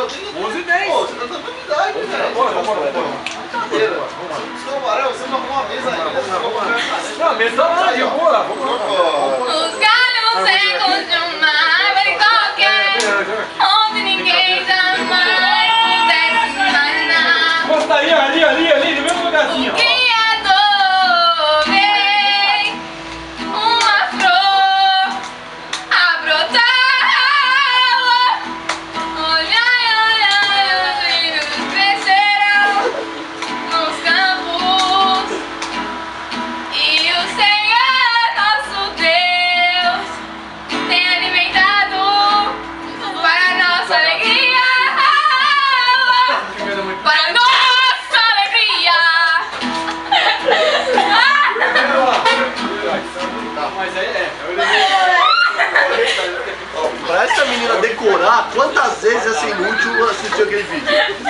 eu tenho... 11h10. Pô, você tá dando novidade, velho. Bora. Brincadeira. Você não arrumou a mesa ainda. Não, a mesa tá lá, de boa. Vamos lá. Os galhos secos de uma árvore qualquer, onde ninguém jamais pudesse imaginar. Encosta aí, ali, no mesmo lugarzinho. O Criador vem, uma flor a brotar. Olha, os filhos cresceram nos campos e o Senhor nosso Deus tem alimentado para nossa alegria, para nossa alegria. Mas aí Pra essa menina decorar, quantas vezes ia ser inútil assistir aquele vídeo?